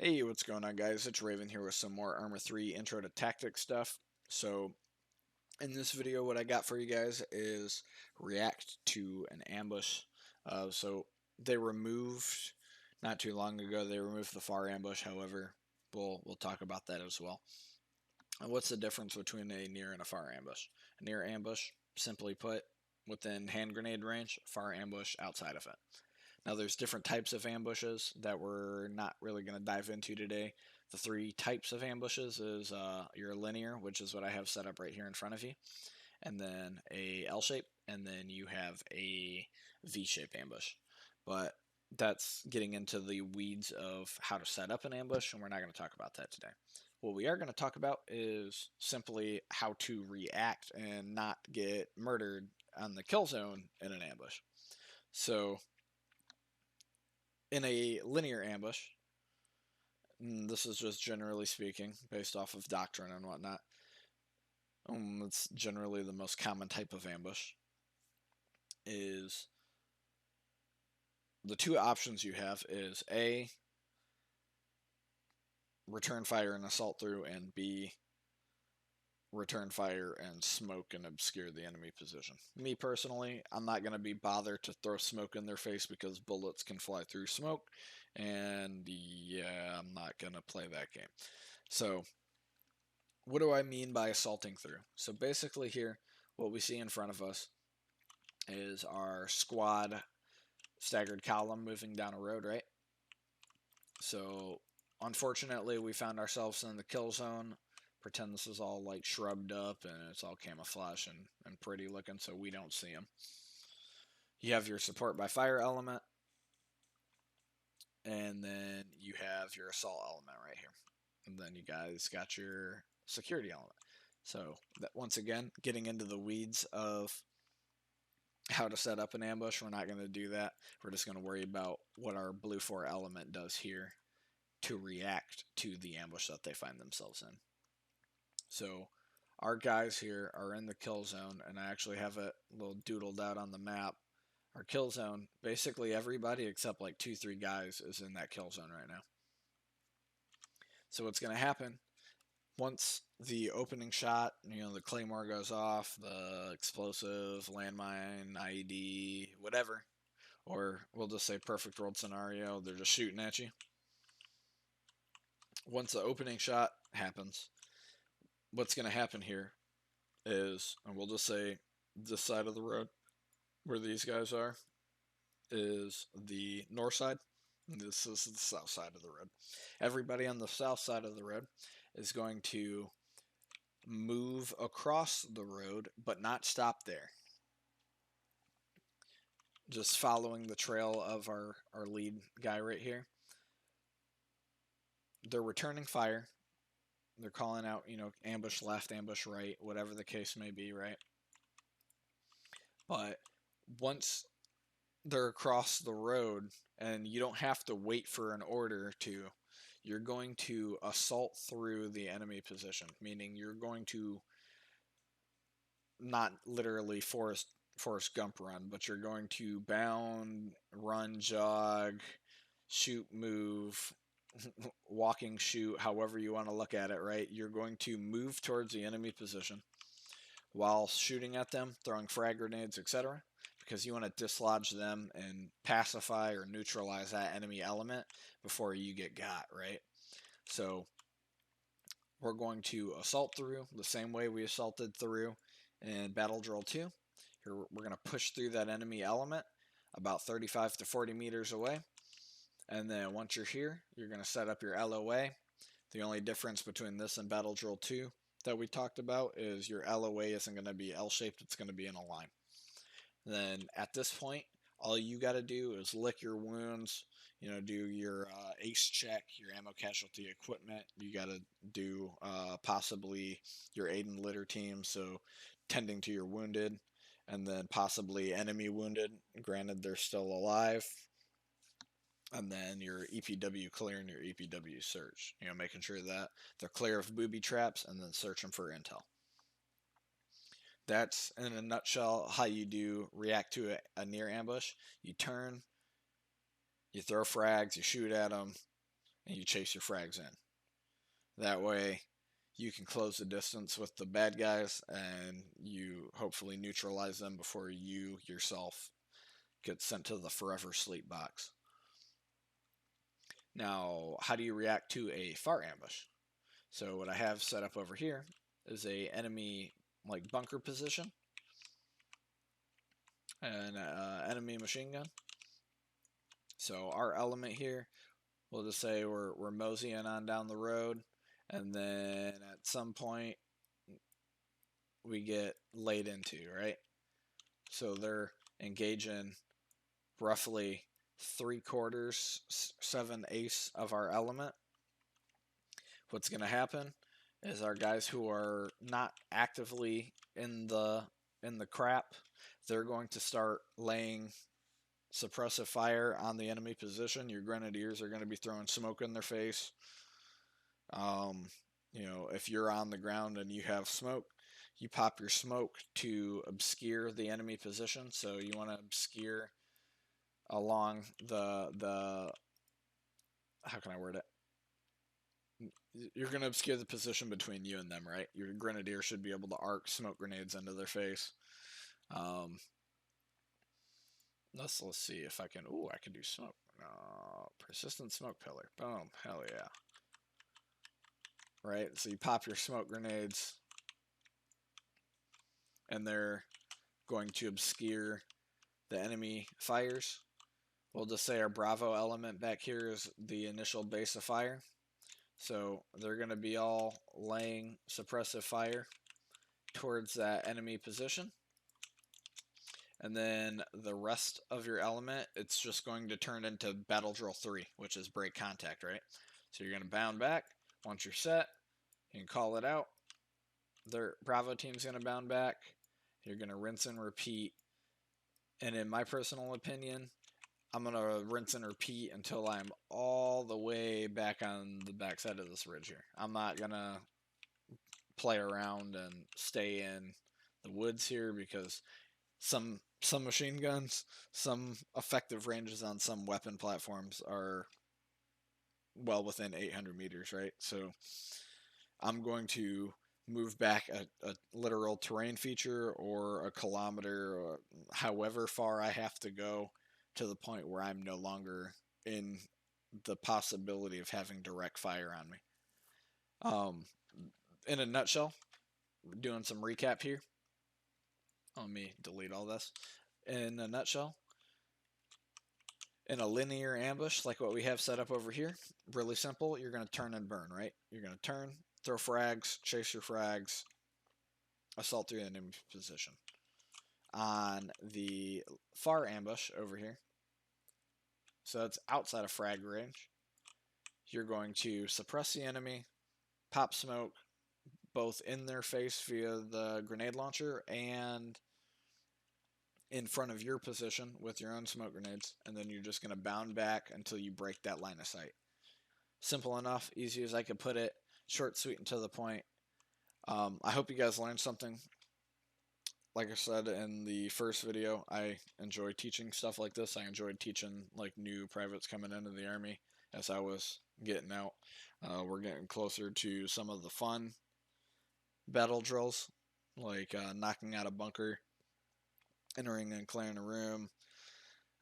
Hey, what's going on, guys? It's Raven here with some more Arma 3 Intro to Tactics stuff. So, in this video, what I got for you guys is react to an ambush. They removed, not too long ago, they removed the far ambush. However, we'll talk about that as well. And what's the difference between a near and a far ambush? A near ambush, simply put, within hand grenade range. Far ambush outside of it. Now, there's different types of ambushes that we're not really going to dive into today. The three types of ambushes is your linear, which is what I have set up right here in front of you, and then a L shape, and then you have a V shape ambush. But that's getting into the weeds of how to set up an ambush, and we're not going to talk about that today. What we are going to talk about is simply how to react and not get murdered on the kill zone in an ambush. So, in a linear ambush, this is just generally speaking, based off of doctrine and whatnot, it's generally the most common type of ambush, is the two options you have is A, return fire and assault through, and B, return fire and smoke and obscure the enemy position. Me personally, I'm not going to be bothered to throw smoke in their face because bullets can fly through smoke, and yeah, I'm not going to play that game. So, what do I mean by assaulting through? So basically here, what we see in front of us is our squad staggered column moving down a road, right? So unfortunately, we found ourselves in the kill zone. Pretend this is all like shrubbed up and it's all camouflage and pretty looking, so we don't see them. You have your support by fire element, and then you have your assault element right here. And then you guys got your security element. So that, once again, getting into the weeds of how to set up an ambush, we're not going to do that. We're just going to worry about what our blue 4 element does here to react to the ambush that they find themselves in. So our guys here are in the kill zone, and I actually have it a little doodled out on the map. Our kill zone, basically everybody except like 2-3 guys is in that kill zone right now. So what's going to happen once the opening shot, the claymore goes off, the explosive, landmine, IED, whatever, or we'll just say perfect world scenario, they're just shooting at you. Once the opening shot happens, what's going to happen here is, and we'll just say this side of the road where these guys are is the north side. This is the south side of the road. Everybody on the south side of the road is going to move across the road, but not stop there. Just following the trail of our lead guy right here. They're returning fire. They're calling out, ambush left, ambush right, whatever the case may be, right? But once they're across the road, and you don't have to wait for an order to, you're going to assault through the enemy position, meaning you're going to not literally Forrest Gump run, but you're going to bound, run, jog, shoot, move, walking, shoot, however you want to look at it, right? You're going to move towards the enemy position while shooting at them, throwing frag grenades, etc., because you want to dislodge them and pacify or neutralize that enemy element before you get got, right? So we're going to assault through the same way we assaulted through in Battle Drill 2. Here we're going to push through that enemy element about 35 to 40 meters away. And then once you're here, you're going to set up your LOA. The only difference between this and Battle Drill 2 that we talked about is your LOA isn't going to be L-shaped, it's going to be in a line. Then at this point, all you got to do is lick your wounds, do your ACE check, your ammo casualty equipment. You got to do possibly your aid and litter team, so tending to your wounded, and then possibly enemy wounded, granted they're still alive. And then your EPW clear and your EPW search, making sure that they're clear of booby traps, and then search them for intel. That's, in a nutshell, how you do react to a near ambush. You turn, you throw frags, you shoot at them, and you chase your frags in. That way, you can close the distance with the bad guys, and you hopefully neutralize them before you yourself get sent to the forever sleep box. Now, how do you react to a far ambush? So what I have set up over here is a enemy like bunker position, an enemy machine gun. So our element here, we'll just say we're moseying on down the road, and then at some point we get laid into, right? So they're engaging roughly 3/4, 7/8 of our element. What's going to happen is our guys who are not actively in the crap, they're going to start laying suppressive fire on the enemy position. Your grenadiers are going to be throwing smoke in their face. If you're on the ground and you have smoke, you pop your smoke to obscure the enemy position. So you want to obscure along the how can I word it? You're going to obscure the position between you and them, right? Your grenadier should be able to arc smoke grenades into their face. Let's see if I can. Ooh, I can do smoke. Persistent smoke pillar. Boom. Hell yeah. Right? So you pop your smoke grenades, and they're going to obscure the enemy fires. We'll just say our Bravo element back here is the initial base of fire. So they're going to be all laying suppressive fire towards that enemy position. And then the rest of your element, it's just going to turn into Battle Drill 3, which is break contact, right? So you're going to bound back. Once you're set, you can call it out. Their Bravo team's going to bound back. You're going to rinse and repeat. And in my personal opinion, I'm going to rinse and repeat until I'm all the way back on the backside of this ridge here. I'm not going to play around and stay in the woods here because some machine guns, some effective ranges on some weapon platforms are well within 800 meters, right? So I'm going to move back a literal terrain feature or a kilometer, or however far I have to go to the point where I'm no longer in the possibility of having direct fire on me. In a nutshell, we're doing some recap here. Let me delete all this. In a nutshell, in a linear ambush like what we have set up over here, really simple, you're going to turn and burn, right? You're going to turn, throw frags, chase your frags, assault through the enemy position. On the far ambush over here, so that's outside of frag range, you're going to suppress the enemy, pop smoke, both in their face via the grenade launcher and in front of your position with your own smoke grenades, and then you're just going to bound back until you break that line of sight. Simple enough, easy as I could put it, short, sweet, and to the point. I hope you guys learned something. Like I said in the first video, I enjoy teaching stuff like this. I enjoyed teaching like new privates coming into the Army as I was getting out. We're getting closer to some of the fun battle drills, like knocking out a bunker, entering and clearing a room.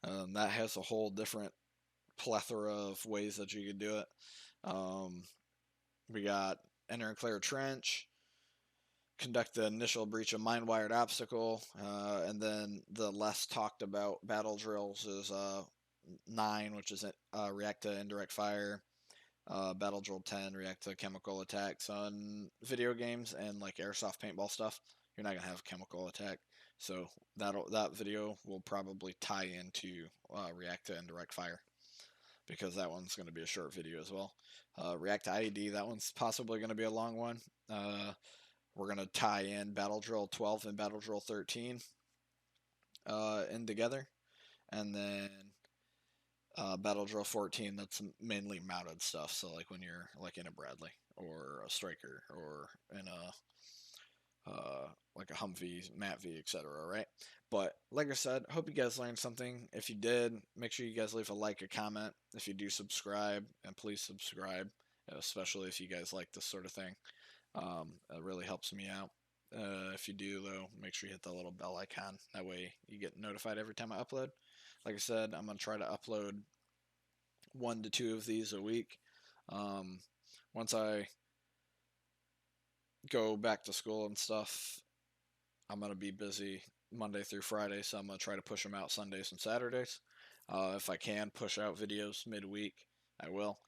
That has a whole different plethora of ways that you could do it. We got enter and clear a trench, conduct the initial breach of mind-wired obstacle, and then the less talked about battle drills is 9, which is react to indirect fire. Battle drill 10, react to chemical attacks. On video games and like airsoft paintball stuff, you're not gonna have chemical attack, so that video will probably tie into react to indirect fire, because that one's going to be a short video as well. React to IED, that one's possibly going to be a long one. We're going to tie in Battle Drill 12 and Battle Drill 13 in together. And then Battle Drill 14, that's mainly mounted stuff. So like when you're like in a Bradley or a Striker or in a like a Humvee, MATV, etc. Right? But like I said, hope you guys learned something. If you did, make sure you guys leave a like, a comment. If you do subscribe, and please subscribe, especially if you guys like this sort of thing. It really helps me out. If you do, though, make sure you hit the little bell icon. That way you get notified every time I upload. Like I said, I'm going to try to upload 1 to 2 of these a week. Once I go back to school and stuff, I'm going to be busy Monday through Friday, so I'm going to try to push them out Sundays and Saturdays. If I can push out videos midweek, I will.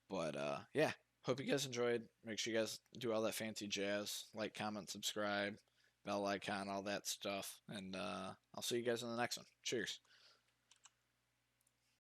But yeah, hope you guys enjoyed. Make sure you guys do all that fancy jazz. Like, comment, subscribe, bell icon, all that stuff. And I'll see you guys in the next one. Cheers.